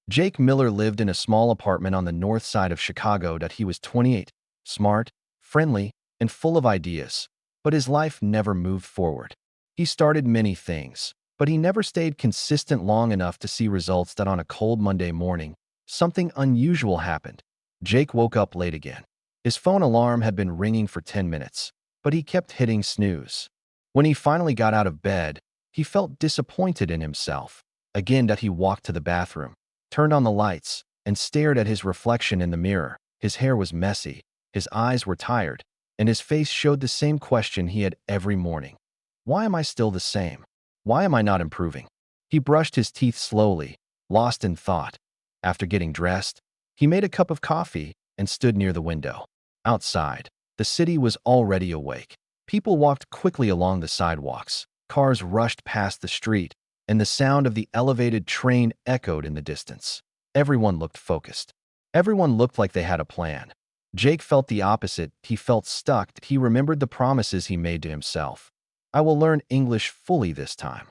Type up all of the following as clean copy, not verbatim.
Jake Miller lived in a small apartment on the north side of Chicago. He was 28, smart, friendly, and full of ideas, but his life never moved forward. He started many things, but he never stayed consistent long enough to see results. On a cold Monday morning, something unusual happened. Jake woke up late again. His phone alarm had been ringing for 10 minutes, but he kept hitting snooze. When he finally got out of bed, he felt disappointed in himself. Again, he walked to the bathroom, turned on the lights, and stared at his reflection in the mirror. His hair was messy, his eyes were tired, and his face showed the same question he had every morning. Why am I still the same? Why am I not improving? He brushed his teeth slowly, lost in thought. After getting dressed, he made a cup of coffee and stood near the window. Outside, the city was already awake. People walked quickly along the sidewalks. Cars rushed past the street, and the sound of the elevated train echoed in the distance. Everyone looked focused. Everyone looked like they had a plan. Jake felt the opposite. He felt stuck. He remembered the promises he made to himself. I will learn English fully this time.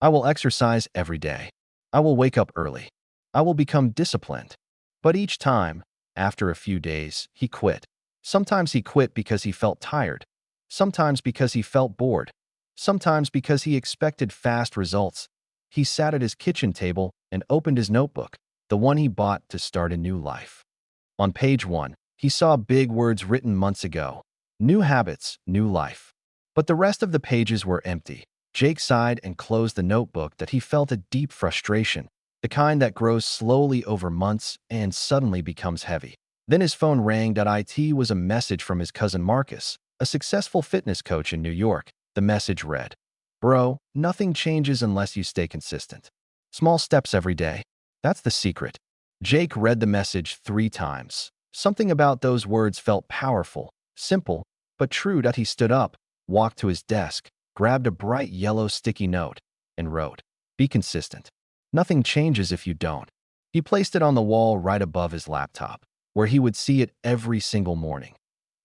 I will exercise every day. I will wake up early. I will become disciplined. But each time, after a few days, he quit. Sometimes he quit because he felt tired. Sometimes because he felt bored. Sometimes because he expected fast results. He sat at his kitchen table and opened his notebook, the one he bought to start a new life. On page 1, he saw big words written months ago: new habits, new life. But the rest of the pages were empty. Jake sighed and closed the notebook. He felt a deep frustration, the kind that grows slowly over months and suddenly becomes heavy. Then his phone rang. It was a message from his cousin Marcus, a successful fitness coach in New York. The message read, "Bro, nothing changes unless you stay consistent. Small steps every day. That's the secret." Jake read the message 3 times. Something about those words felt powerful, simple, but true. He stood up, walked to his desk, grabbed a bright yellow sticky note, and wrote, "Be consistent. Nothing changes if you don't." He placed it on the wall right above his laptop, where he would see it every single morning.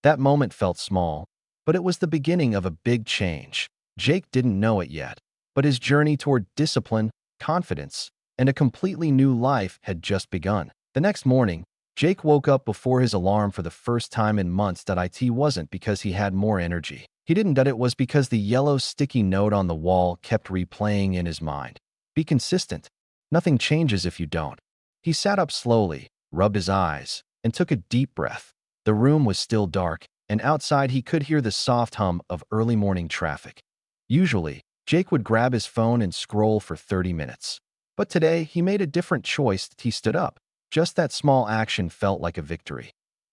That moment felt small, but it was the beginning of a big change. Jake didn't know it yet, but his journey toward discipline, confidence, and a completely new life had just begun. The next morning, Jake woke up before his alarm for the first time in months. It wasn't because he had more energy. He didn't. It was because the yellow sticky note on the wall kept replaying in his mind. Be consistent. Nothing changes if you don't. He sat up slowly, rubbed his eyes, and took a deep breath. The room was still dark, and outside he could hear the soft hum of early morning traffic. Usually, Jake would grab his phone and scroll for 30 minutes. But today, he made a different choice. He stood up. Just that small action felt like a victory.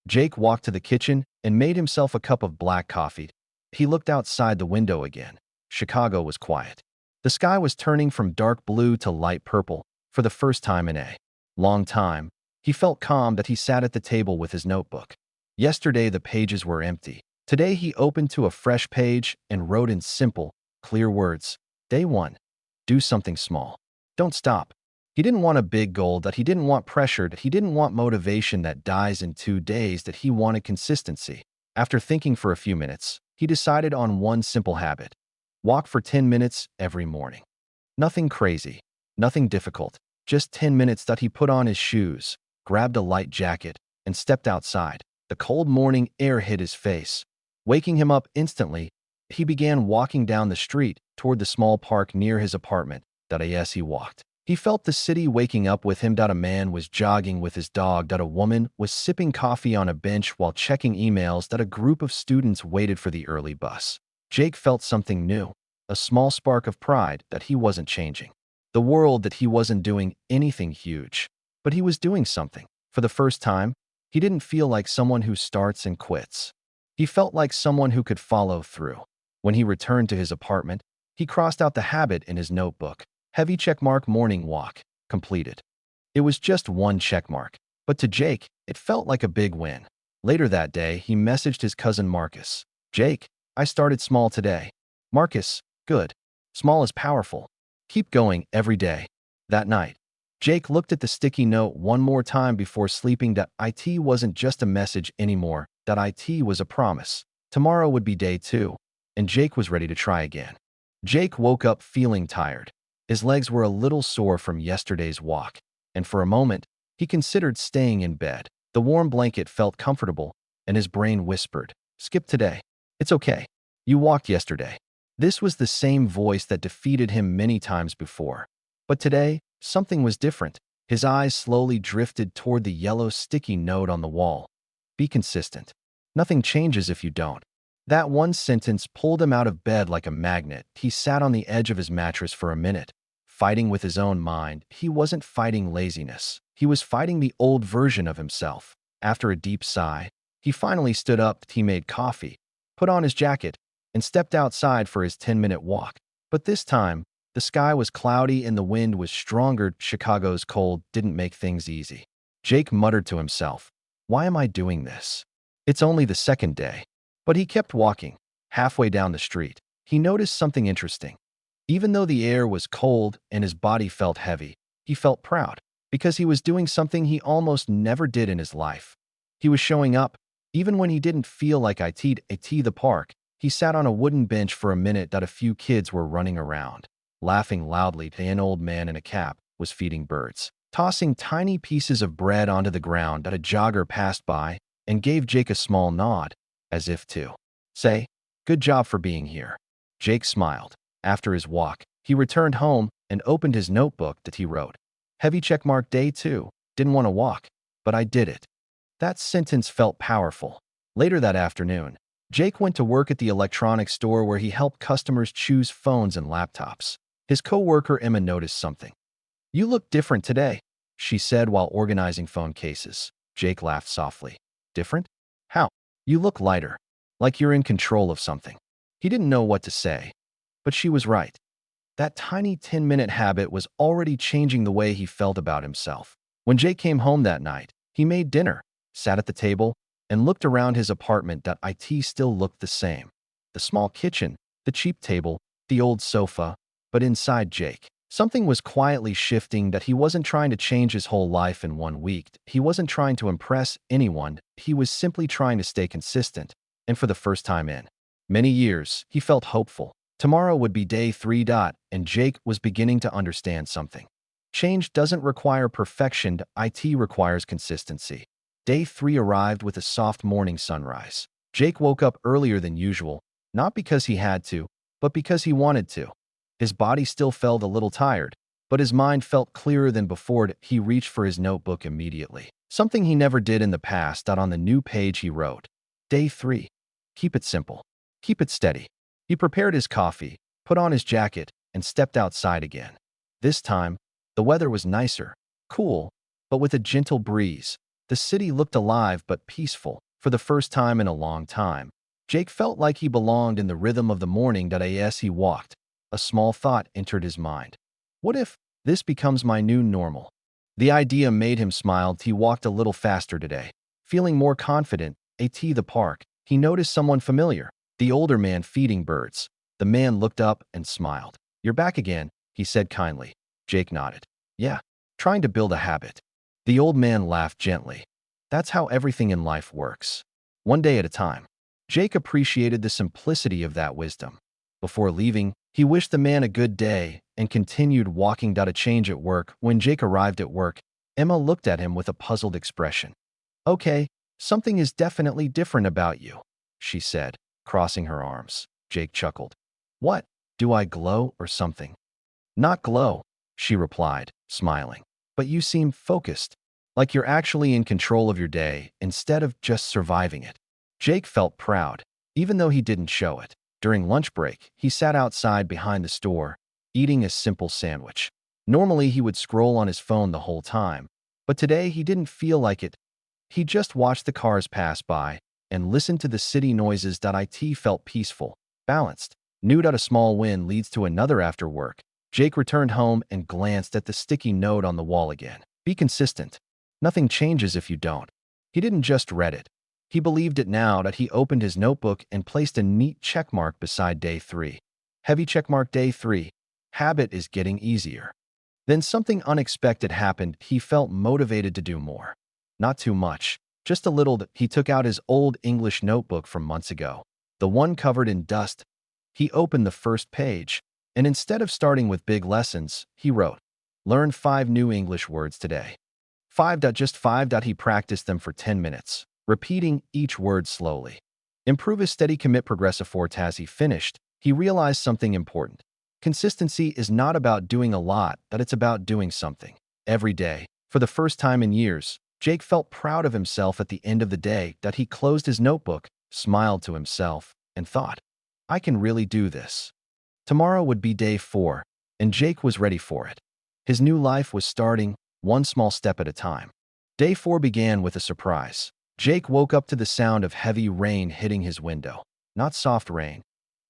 Jake walked to the kitchen and made himself a cup of black coffee. He looked outside the window again. Chicago was quiet. The sky was turning from dark blue to light purple for the first time in a long time. He felt calm. He sat at the table with his notebook. Yesterday, the pages were empty. Today, he opened to a fresh page and wrote in simple, clear words, "Day 1. Do something small. Don't stop." He didn't want a big goal. He didn't want pressure. He didn't want motivation that dies in 2 days. He wanted consistency. After thinking for a few minutes, he decided on one simple habit: walk for 10 minutes every morning. Nothing crazy, nothing difficult, just 10 minutes. He put on his shoes, grabbed a light jacket, and stepped outside. The cold morning air hit his face, waking him up instantly. He began walking down the street toward the small park near his apartment. As he walked, he felt the city waking up with him. A man was jogging with his dog. A woman was sipping coffee on a bench while checking emails. A group of students waited for the early bus. Jake felt something new, a small spark of pride that he wasn't changing the world, that he wasn't doing anything huge, but he was doing something. For the first time, he didn't feel like someone who starts and quits. He felt like someone who could follow through. When he returned to his apartment, he crossed out the habit in his notebook. Heavy checkmark: morning walk, completed. It was just one checkmark, but to Jake, it felt like a big win. Later that day, he messaged his cousin Marcus. "Jake, I started small today." Marcus: "Good. Small is powerful. Keep going every day." That night, Jake looked at the sticky note one more time before sleeping. It wasn't just a message anymore. It was a promise. Tomorrow would be day 2, and Jake was ready to try again. Jake woke up feeling tired. His legs were a little sore from yesterday's walk. and for a moment, he considered staying in bed. The warm blanket felt comfortable, and his brain whispered, "Skip today. It's okay. You walked yesterday." This was the same voice that defeated him many times before. But today, something was different. His eyes slowly drifted toward the yellow sticky note on the wall. "Be consistent. Nothing changes if you don't." That one sentence pulled him out of bed like a magnet. He sat on the edge of his mattress for a minute, fighting with his own mind. He wasn't fighting laziness. He was fighting the old version of himself. After a deep sigh, he finally stood up. He made coffee, put on his jacket, and stepped outside for his 10-minute walk. But this time, the sky was cloudy and the wind was stronger. Chicago's cold didn't make things easy. Jake muttered to himself, "Why am I doing this? It's only the second day." But he kept walking. Halfway down the street, he noticed something interesting. Even though the air was cold and his body felt heavy, he felt proud because he was doing something he almost never did in his life. He was showing up, even when he didn't feel like it. At the park, he sat on a wooden bench for a minute. A few kids were running around, laughing loudly. An old man in a cap was feeding birds, tossing tiny pieces of bread onto the ground. A jogger passed by and gave Jake a small nod, as if to say, "Good job for being here." Jake smiled. After his walk, he returned home and opened his notebook. He wrote, "Heavy checkmark day 2. Didn't want to walk, but I did it." That sentence felt powerful. Later that afternoon, Jake went to work at the electronics store where he helped customers choose phones and laptops. His coworker Emma noticed something. "You look different today," she said while organizing phone cases. Jake laughed softly. "Different? How?" "You look lighter, like you're in control of something." He didn't know what to say, but she was right. That tiny 10-minute habit was already changing the way he felt about himself. When Jake came home that night, he made dinner, sat at the table, and looked around his apartment. It still looked the same. The small kitchen, the cheap table, the old sofa, but inside Jake, something was quietly shifting. He wasn't trying to change his whole life in 1 week. He wasn't trying to impress anyone. He was simply trying to stay consistent. And for the first time in many years, he felt hopeful. Tomorrow would be day 3. And Jake was beginning to understand something. Change doesn't require perfection. It requires consistency. Day 3 arrived with a soft morning sunrise. Jake woke up earlier than usual, not because he had to, but because he wanted to. His body still felt a little tired, but his mind felt clearer than before. He reached for his notebook immediately, something he never did in the past. On the new page he wrote, "Day 3. Keep it simple. Keep it steady." He prepared his coffee, put on his jacket, and stepped outside again. This time, the weather was nicer, cool, but with a gentle breeze. The city looked alive but peaceful. For the first time in a long time, Jake felt like he belonged in the rhythm of the morning. As he walked, a small thought entered his mind. What if this becomes my new normal? The idea made him smile. He walked a little faster today, feeling more confident. At the park, he noticed someone familiar, the older man feeding birds. The man looked up and smiled. "You're back again," he said kindly. Jake nodded. "Yeah, trying to build a habit." The old man laughed gently. "That's how everything in life works. One day at a time." Jake appreciated the simplicity of that wisdom. Before leaving, he wished the man a good day and continued walking. A change at work. When Jake arrived at work, Emma looked at him with a puzzled expression. "Okay, something is definitely different about you," she said, crossing her arms. Jake chuckled. "What? Do I glow or something?" "Not glow," she replied, smiling. "But you seem focused, like you're actually in control of your day instead of just surviving it." Jake felt proud, even though he didn't show it. During lunch break, he sat outside behind the store, eating a simple sandwich. Normally, he would scroll on his phone the whole time, but today he didn't feel like it. He just watched the cars pass by and listened to the city noises. It felt peaceful, balanced. Knew a small win leads to another. After work, Jake returned home and glanced at the sticky note on the wall again. "Be consistent. Nothing changes if you don't." He didn't just read it. He believed it now. He opened his notebook and placed a neat checkmark beside day 3. Heavy checkmark day 3. Habit is getting easier. Then something unexpected happened. He felt motivated to do more. Not too much, just a little. He took out his old English notebook from months ago, the one covered in dust. He opened the first page, and instead of starting with big lessons, he wrote, Learn 5 new English words today. 5. Just 5. He practiced them for 10 minutes, repeating each word slowly. Improve his steady commit progressive forte. As he finished, he realized something important. Consistency is not about doing a lot, but it's about doing something every day. For the first time in years, Jake felt proud of himself at the end of the day. That he closed his notebook, smiled to himself, and thought, I can really do this. Tomorrow would be day 4, and Jake was ready for it. His new life was starting, one small step at a time. Day 4 began with a surprise. Jake woke up to the sound of heavy rain hitting his window. Not soft rain.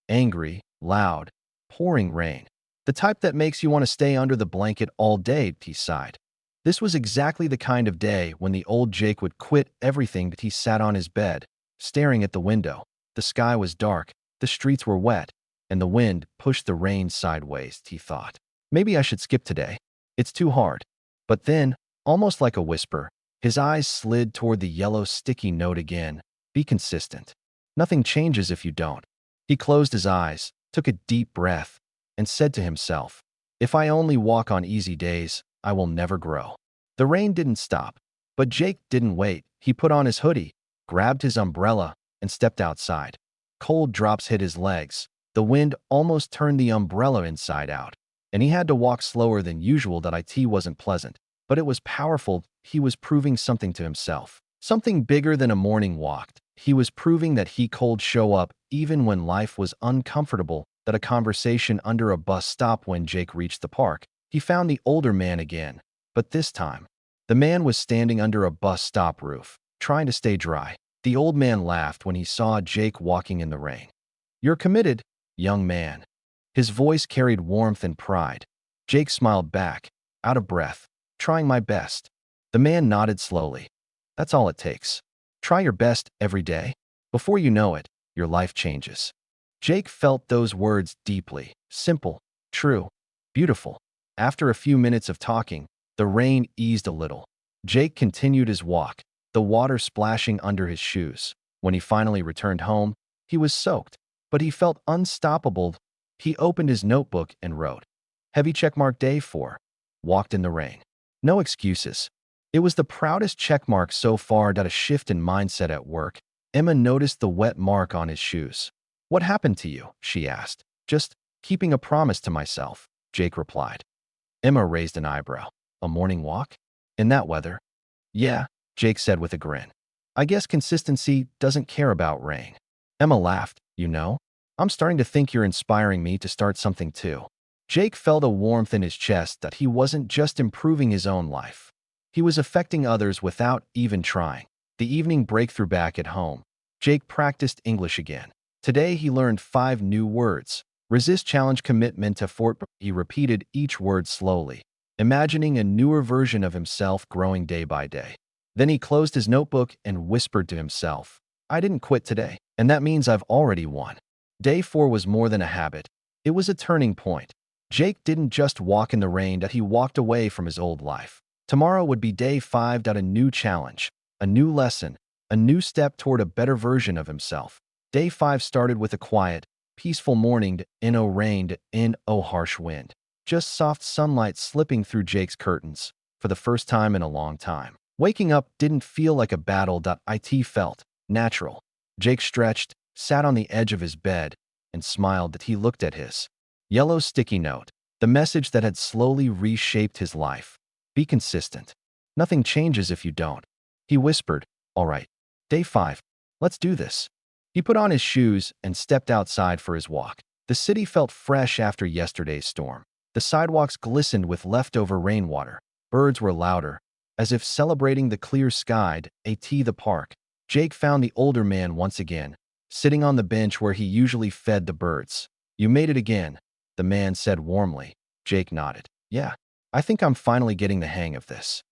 Angry, loud, pouring rain. The type that makes you want to stay under the blanket all day, he sighed. This was exactly the kind of day when the old Jake would quit everything. But he sat on his bed, staring at the window. The sky was dark, the streets were wet, and the wind pushed the rain sideways. He thought, maybe I should skip today. It's too hard. But then, almost like a whisper, his eyes slid toward the yellow sticky note again. Be consistent. Nothing changes if you don't. He closed his eyes, took a deep breath, and said to himself, if I only walk on easy days, I will never grow. The rain didn't stop, but Jake didn't wait. He put on his hoodie, grabbed his umbrella, and stepped outside. Cold drops hit his legs. The wind almost turned the umbrella inside out, and he had to walk slower than usual. That it wasn't pleasant, but it was powerful. He was proving something to himself. Something bigger than a morning walk. He was proving that he could show up even when life was uncomfortable. That a conversation under a bus stop. When Jake reached the park, he found the older man again. But this time, the man was standing under a bus stop roof, trying to stay dry. The old man laughed when he saw Jake walking in the rain. You're committed, young man. His voice carried warmth and pride. Jake smiled back, out of breath. Trying my best. The man nodded slowly. That's all it takes. Try your best every day. Before you know it, your life changes. Jake felt those words deeply. Simple, true, beautiful. After a few minutes of talking, the rain eased a little. Jake continued his walk, the water splashing under his shoes. When he finally returned home, he was soaked, but he felt unstoppable. He opened his notebook and wrote, heavy checkmark day 4. Walked in the rain. No excuses. It was the proudest checkmark so far. A shift in mindset at work. Emma noticed the wet mark on his shoes. What happened to you? She asked. Just keeping a promise to myself, Jake replied. Emma raised an eyebrow. A morning walk? In that weather? Yeah, Jake said with a grin. I guess consistency doesn't care about rain. Emma laughed. You know, I'm starting to think you're inspiring me to start something too. Jake felt a warmth in his chest. That he wasn't just improving his own life. He was affecting others without even trying. The evening breakthrough. Back at home, Jake practiced English again. Today he learned 5 new words. Resist, challenge, commitment to fort. He repeated each word slowly, imagining a newer version of himself growing day by day. Then he closed his notebook and whispered to himself, I didn't quit today, and that means I've already won. Day 4 was more than a habit. It was a turning point. Jake didn't just walk in the rain. That he walked away from his old life. Tomorrow would be day 5. A new challenge, a new lesson, a new step toward a better version of himself. Day 5 started with a quiet, peaceful morning. No rain, no harsh wind. Just soft sunlight slipping through Jake's curtains. For the first time in a long time, waking up didn't feel like a battle. It felt natural. Jake stretched, sat on the edge of his bed, and smiled. That he looked at his yellow sticky note, the message that had slowly reshaped his life. Be consistent. Nothing changes if you don't. He whispered, all right, day 5. Let's do this. He put on his shoes and stepped outside for his walk. The city felt fresh after yesterday's storm. The sidewalks glistened with leftover rainwater. Birds were louder, as if celebrating the clear sky. The park. Jake found the older man once again, sitting on the bench where he usually fed the birds. You made it again, the man said warmly. Jake nodded. Yeah, I think I'm finally getting the hang of this.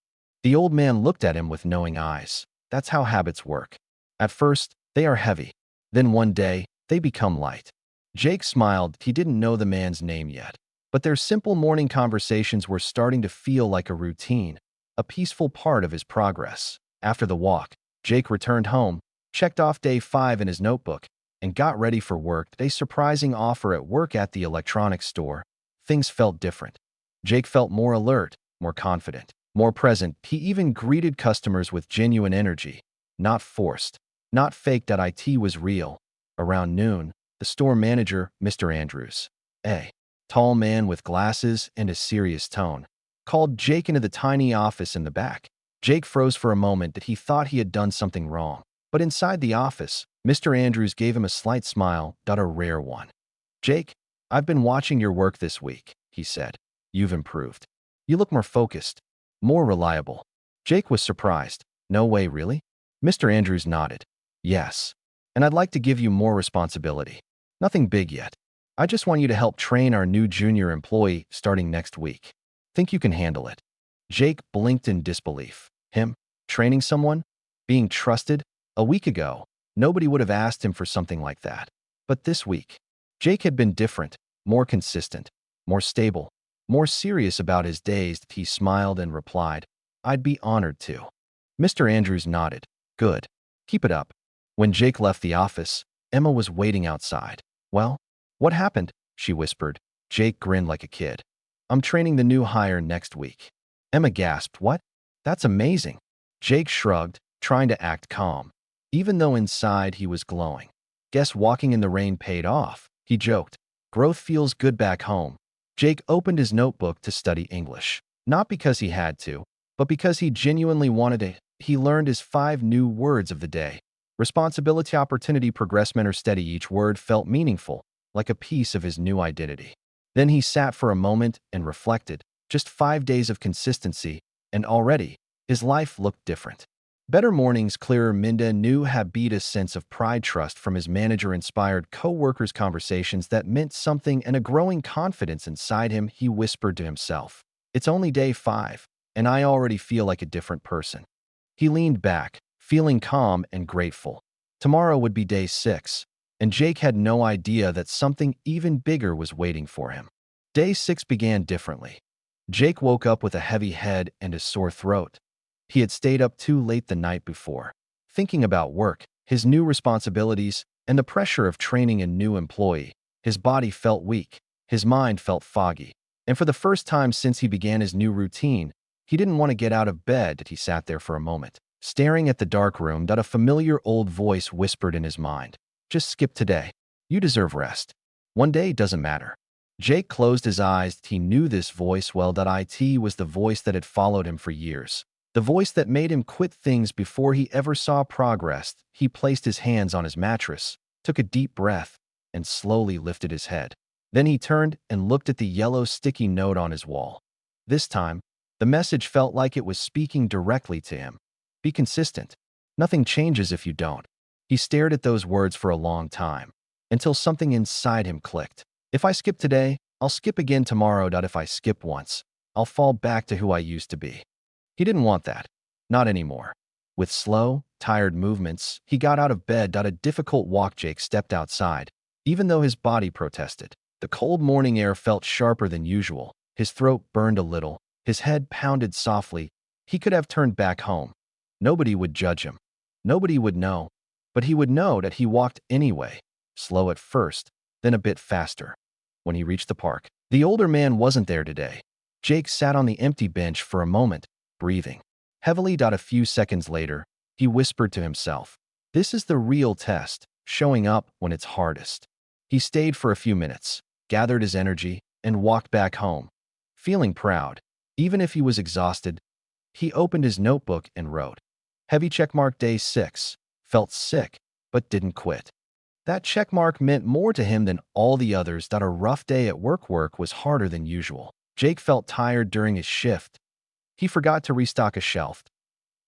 The old man looked at him with knowing eyes. That's how habits work. At first, they are heavy. Then one day, they become light. Jake smiled. He didn't know the man's name yet, but their simple morning conversations were starting to feel like a routine, a peaceful part of his progress. After the walk, Jake returned home, checked off day 5 in his notebook, and got ready for work. A surprising offer at work. At the electronics store, things felt different. Jake felt more alert, more confident, more present. He even greeted customers with genuine energy, not forced, not faked. That IT was real. Around noon, the store manager, Mr. Andrews, a tall man with glasses and a serious tone, called Jake into the tiny office in the back. Jake froze for a moment that he thought he had done something wrong. But inside the office, Mr. Andrews gave him a slight smile, a rare one. Jake, I've been watching your work this week, he said. You've improved. You look more focused, more reliable. Jake was surprised. No way, really? Mr. Andrews nodded. Yes. And I'd like to give you more responsibility. Nothing big yet. I just want you to help train our new junior employee starting next week. Think you can handle it? Jake blinked in disbelief. Him? Training someone? Being trusted? A week ago, nobody would have asked him for something like that. But this week, Jake had been different, more consistent, more stable, more serious about his days. He smiled and replied, I'd be honored to. Mr. Andrews nodded. Good. Keep it up. When Jake left the office, Emma was waiting outside. Well, what happened? She whispered. Jake grinned like a kid. I'm training the new hire next week. Emma gasped. What? That's amazing. Jake shrugged, trying to act calm, even though inside he was glowing. Guess walking in the rain paid off, he joked. Growth feels good back home. Jake opened his notebook to study English. Not because he had to, but because he genuinely wanted to. He learned his 5 new words of the day. Responsibility, opportunity, progressment, or steady. Each word felt meaningful, like a piece of his new identity. Then he sat for a moment and reflected. Just 5 days of consistency, and already, his life looked different. Better mornings, clearer Minda knew Habita's sense of pride, trust from his manager-inspired co-workers, conversations that meant something, and a growing confidence inside him. He whispered to himself, It's only day 5, and I already feel like a different person. He leaned back, feeling calm and grateful. Tomorrow would be day 6, and Jake had no idea that something even bigger was waiting for him. Day 6 began differently. Jake woke up with a heavy head and a sore throat. He had stayed up too late the night before, thinking about work, his new responsibilities, and the pressure of training a new employee. His body felt weak, his mind felt foggy, and for the first time since he began his new routine, he didn't want to get out of bed. He sat there for a moment, staring at the dark room. A familiar old voice whispered in his mind, Just skip today. You deserve rest. One day doesn't matter. Jake closed his eyes. He knew this voice well. It was the voice that had followed him for years. The voice that made him quit things before he ever saw progress. He placed his hands on his mattress, took a deep breath, and slowly lifted his head. Then he turned and looked at the yellow sticky note on his wall. This time, the message felt like it was speaking directly to him. Be consistent. Nothing changes if you don't. He stared at those words for a long time, until something inside him clicked. If I skip today, I'll skip again tomorrow. If I skip once, I'll fall back to who I used to be. He didn't want that. Not anymore. With slow, tired movements, he got out of bed. A difficult walk. Jake stepped outside, even though his body protested. The cold morning air felt sharper than usual. His throat burned a little. His head pounded softly. He could have turned back home. Nobody would judge him. Nobody would know. But he would know that he walked anyway, slow at first, then a bit faster. When he reached the park, the older man wasn't there today. Jake sat on the empty bench for a moment, breathing heavily. A few seconds later, he whispered to himself, This is the real test, showing up when it's hardest. He stayed for a few minutes, gathered his energy, and walked back home, feeling proud. Even if he was exhausted, he opened his notebook and wrote, Heavy checkmark. Day 6. Felt sick, but didn't quit. That checkmark meant more to him than all the others. A rough day at work. Work was harder than usual. Jake felt tired during his shift. He forgot to restock a shelf.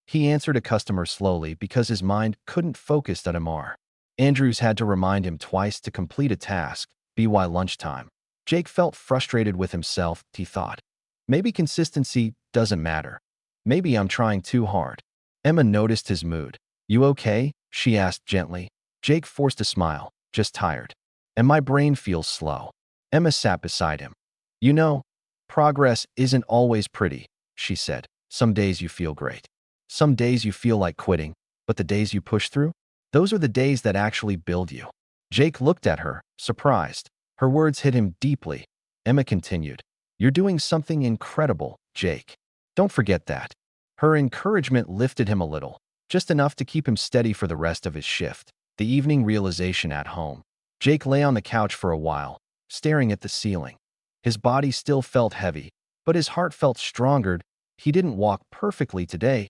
He answered a customer slowly because his mind couldn't focus. Mr. Andrews had to remind him twice to complete a task. By lunchtime, Jake felt frustrated with himself. He thought, maybe consistency doesn't matter. Maybe I'm trying too hard. Emma noticed his mood. You okay? She asked gently. Jake forced a smile. Just tired. And my brain feels slow. Emma sat beside him. You know, progress isn't always pretty, she said. Some days you feel great. Some days you feel like quitting, but the days you push through, those are the days that actually build you. Jake looked at her, surprised. Her words hit him deeply. Emma continued, You're doing something incredible, Jake. Don't forget that. Her encouragement lifted him a little, just enough to keep him steady for the rest of his shift. The evening realization at home. Jake lay on the couch for a while, staring at the ceiling. His body still felt heavy, but his heart felt stronger. He didn't walk perfectly today.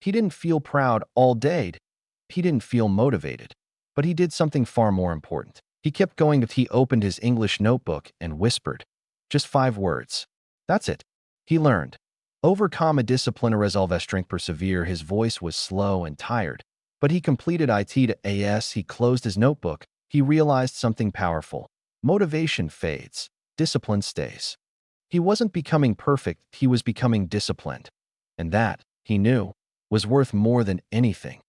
He didn't feel proud all day. He didn't feel motivated. But he did something far more important. He kept going until he opened his English notebook and whispered. Just 5 words. That's it. He learned. Overcome a discipline or resolve strength persevere. His voice was slow and tired. But he completed it to AS. He closed his notebook. He realized something powerful. Motivation fades. Discipline stays. He wasn't becoming perfect. He was becoming disciplined. And that, he knew, was worth more than anything.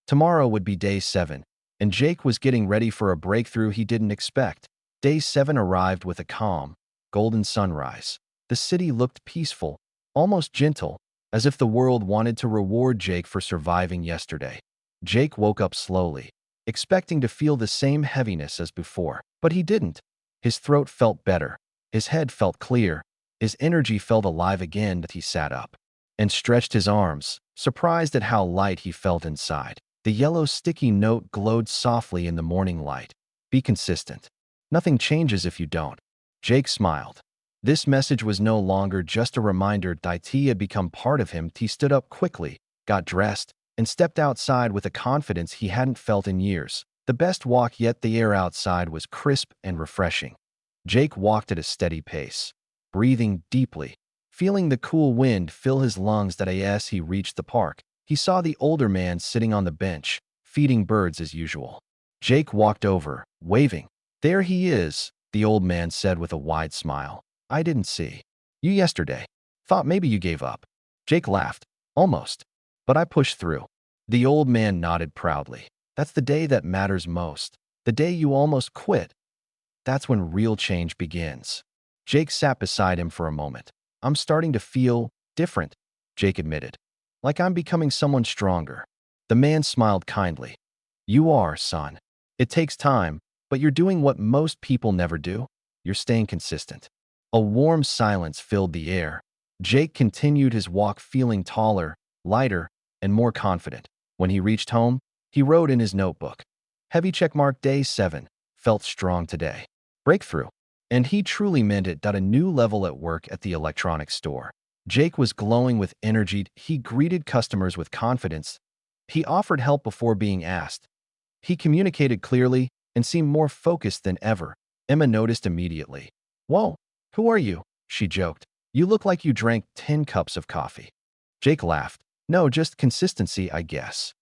Tomorrow would be day 7, and Jake was getting ready for a breakthrough he didn't expect. Day 7 arrived with a calm, golden sunrise. The city looked peaceful, almost gentle, as if the world wanted to reward Jake for surviving yesterday. Jake woke up slowly, expecting to feel the same heaviness as before, but he didn't. His throat felt better, his head felt clear, his energy felt alive again. He sat up and stretched his arms, surprised at how light he felt inside. The yellow sticky note glowed softly in the morning light. Be consistent. Nothing changes if you don't. Jake smiled. This message was no longer just a reminder that IT had become part of him. He stood up quickly, got dressed, and stepped outside with a confidence he hadn't felt in years. The best walk yet. The air outside was crisp and refreshing. Jake walked at a steady pace, breathing deeply, feeling the cool wind fill his lungs. As he reached the park, he saw the older man sitting on the bench, feeding birds as usual. Jake walked over, waving. There he is, the old man said with a wide smile. I didn't see you yesterday. Thought maybe you gave up. Jake laughed. Almost. But I pushed through. The old man nodded proudly. That's the day that matters most. The day you almost quit. That's when real change begins. Jake sat beside him for a moment. I'm starting to feel different, Jake admitted. Like I'm becoming someone stronger. The man smiled kindly. You are, son. It takes time, but you're doing what most people never do. You're staying consistent. A warm silence filled the air. Jake continued his walk feeling taller, lighter, and more confident. When he reached home, he wrote in his notebook. Heavy checkmark day 7. Felt strong today. Breakthrough. And he truly meant it. A new level at work at the electronics store. Jake was glowing with energy. He greeted customers with confidence. He offered help before being asked. He communicated clearly and seemed more focused than ever. Emma noticed immediately. Whoa, who are you? She joked. You look like you drank 10 cups of coffee. Jake laughed. No, just consistency, I guess.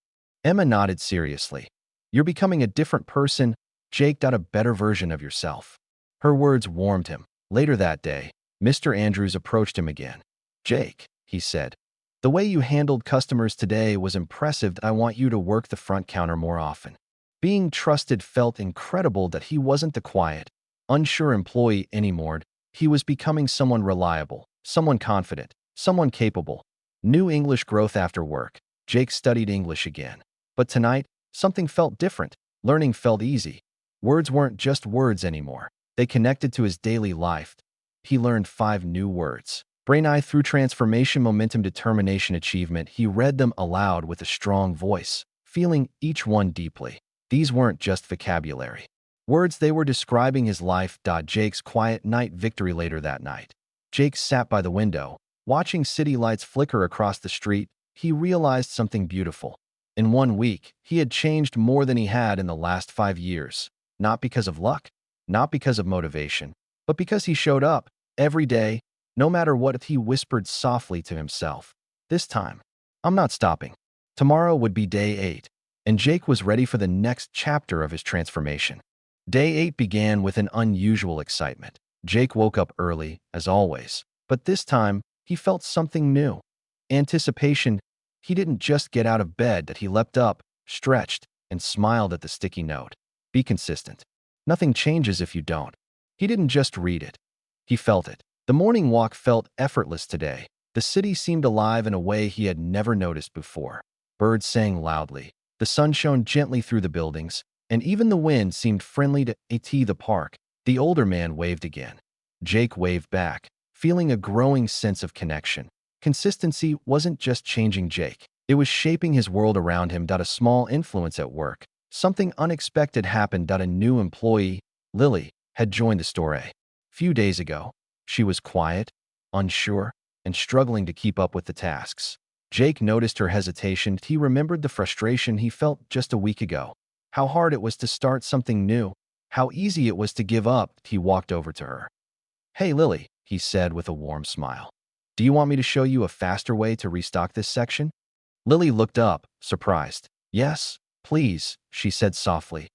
Emma nodded seriously. You're becoming a different person. Jake, a better version of yourself. Her words warmed him. Later that day, Mr. Andrews approached him again. Jake, he said, the way you handled customers today was impressive. I want you to work the front counter more often. Being trusted felt incredible. He wasn't the quiet, unsure employee anymore. He was becoming someone reliable, someone confident, someone capable. New English growth after work. Jake studied English again. But tonight, something felt different. Learning felt easy. Words weren't just words anymore. They connected to his daily life. He learned 5 new words. Brain eye through transformation, momentum, determination, achievement. He read them aloud with a strong voice, feeling each one deeply. These weren't just vocabulary. Words, they were describing his life. Jake's quiet night victory. Later that night, Jake sat by the window, watching city lights flicker across the street. He realized something beautiful. In 1 week, he had changed more than he had in the last 5 years. Not because of luck, not because of motivation, but because he showed up every day, no matter what. He whispered softly to himself. This time, I'm not stopping. Tomorrow would be day 8, and Jake was ready for the next chapter of his transformation. Day 8 began with an unusual excitement. Jake woke up early, as always, but this time, he felt something new. Anticipation. He didn't just get out of bed. He leapt up, stretched, and smiled at the sticky note. Be consistent. Nothing changes if you don't. He didn't just read it. He felt it. The morning walk felt effortless today. The city seemed alive in a way he had never noticed before. Birds sang loudly. The sun shone gently through the buildings, and even the wind seemed friendly to the park. The older man waved again. Jake waved back, feeling a growing sense of connection. Consistency wasn't just changing Jake. It was shaping his world around him. A small influence at work. Something unexpected happened. A new employee, Lily, had joined the store a few days ago. She was quiet, unsure, and struggling to keep up with the tasks. Jake noticed her hesitation. He remembered the frustration he felt just a week ago. How hard it was to start something new. How easy it was to give up. He walked over to her. "Hey, Lily," he said with a warm smile. "Do you want me to show you a faster way to restock this section?" Lily looked up, surprised. "Yes, please," she said softly.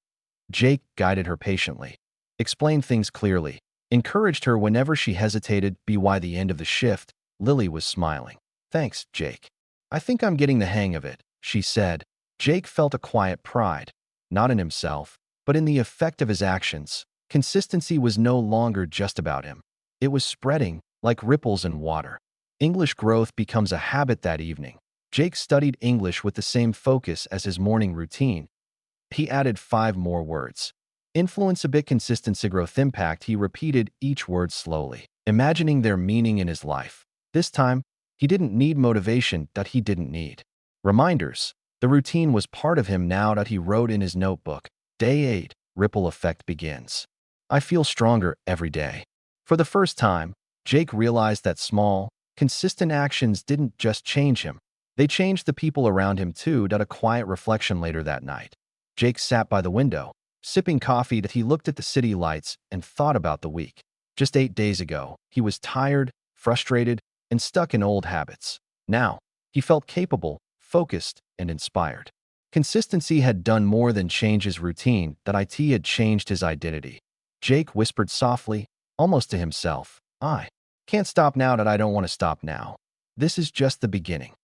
Jake guided her patiently, explained things clearly, encouraged her whenever she hesitated. By the end of the shift, Lily was smiling. "Thanks, Jake. I think I'm getting the hang of it," she said. Jake felt a quiet pride, not in himself, but in the effect of his actions. Consistency was no longer just about him. It was spreading like ripples in water. English growth becomes a habit. That evening, Jake studied English with the same focus as his morning routine. He added 5 more words. Influence a bit, consistency, growth, impact. He repeated each word slowly, imagining their meaning in his life. This time, he didn't need motivation. He didn't need reminders. The routine was part of him now. He wrote in his notebook, "Day 8, ripple effect begins. I feel stronger every day." For the first time, Jake realized that small, consistent actions didn't just change him. They changed the people around him too. A quiet reflection later that night. Jake sat by the window, sipping coffee. He looked at the city lights and thought about the week. Just 8 days ago, he was tired, frustrated, and stuck in old habits. Now, he felt capable, focused, and inspired. Consistency had done more than change his routine. It had changed his identity. Jake whispered softly, almost to himself, "I can't stop now. I don't want to stop now. This is just the beginning."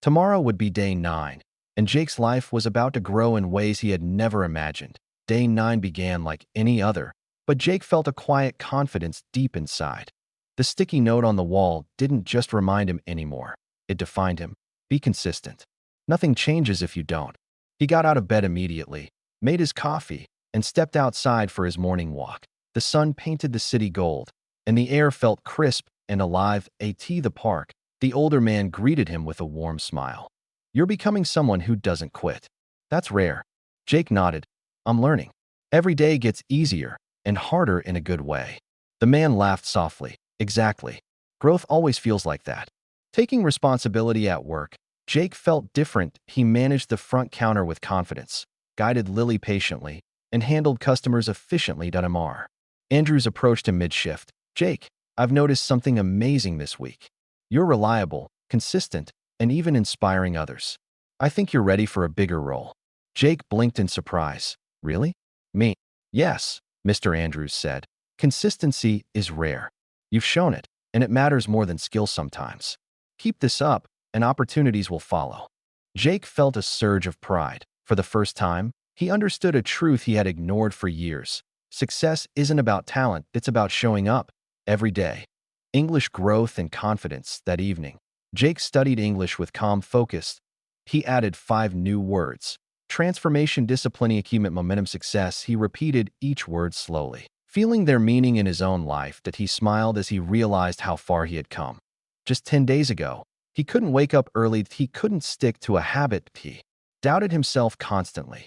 Tomorrow would be day 9, and Jake's life was about to grow in ways he had never imagined. Day 9 began like any other, but Jake felt a quiet confidence deep inside. The sticky note on the wall didn't just remind him anymore. It defined him. Be consistent. Nothing changes if you don't. He got out of bed immediately, made his coffee, and stepped outside for his morning walk. The sun painted the city gold, and the air felt crisp and alive. At the park, the older man greeted him with a warm smile. "You're becoming someone who doesn't quit." "That's rare." Jake nodded. "I'm learning. Every day gets easier and harder in a good way." The man laughed softly. "Exactly. Growth always feels like that." Taking responsibility at work, Jake felt different. He managed the front counter with confidence, guided Lily patiently, and handled customers efficiently. Mr. Andrews approached him mid-shift. "Jake, I've noticed something amazing this week. You're reliable, consistent, and even inspiring others. I think you're ready for a bigger role." Jake blinked in surprise. "Really? Me?" "Yes," Mr. Andrews said. "Consistency is rare. You've shown it, and it matters more than skill sometimes. Keep this up, and opportunities will follow." Jake felt a surge of pride. For the first time, he understood a truth he had ignored for years. Success isn't about talent, it's about showing up every day. English growth and confidence. That evening, Jake studied English with calm focus. He added 5 new words. Transformation, discipline, achievement, momentum, success. He repeated each word slowly, feeling their meaning in his own life. He smiled as he realized how far he had come. Just 10 days ago, he couldn't wake up early. He couldn't stick to a habit. He doubted himself constantly.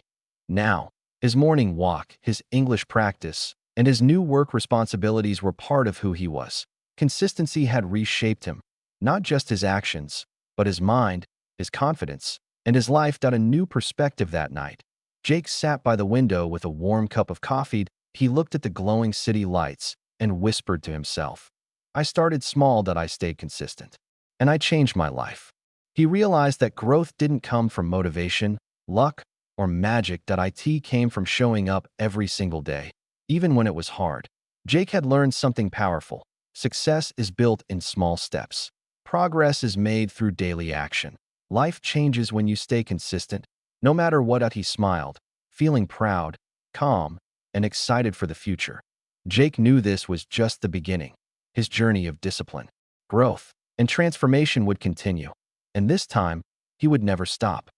Now, his morning walk, his English practice, and his new work responsibilities were part of who he was. Consistency had reshaped him, not just his actions, but his mind, his confidence, and his life. A new perspective. That night, Jake sat by the window with a warm cup of coffee. He looked at the glowing city lights and whispered to himself, "I started small. I stayed consistent, and I changed my life." He realized that growth didn't come from motivation, luck, or magic. It came from showing up every single day, even when it was hard. Jake had learned something powerful. Success is built in small steps. Progress is made through daily action. Life changes when you stay consistent, no matter what. He smiled, feeling proud, calm, and excited for the future. Jake knew this was just the beginning. His journey of discipline, growth, and transformation would continue. And this time, he would never stop.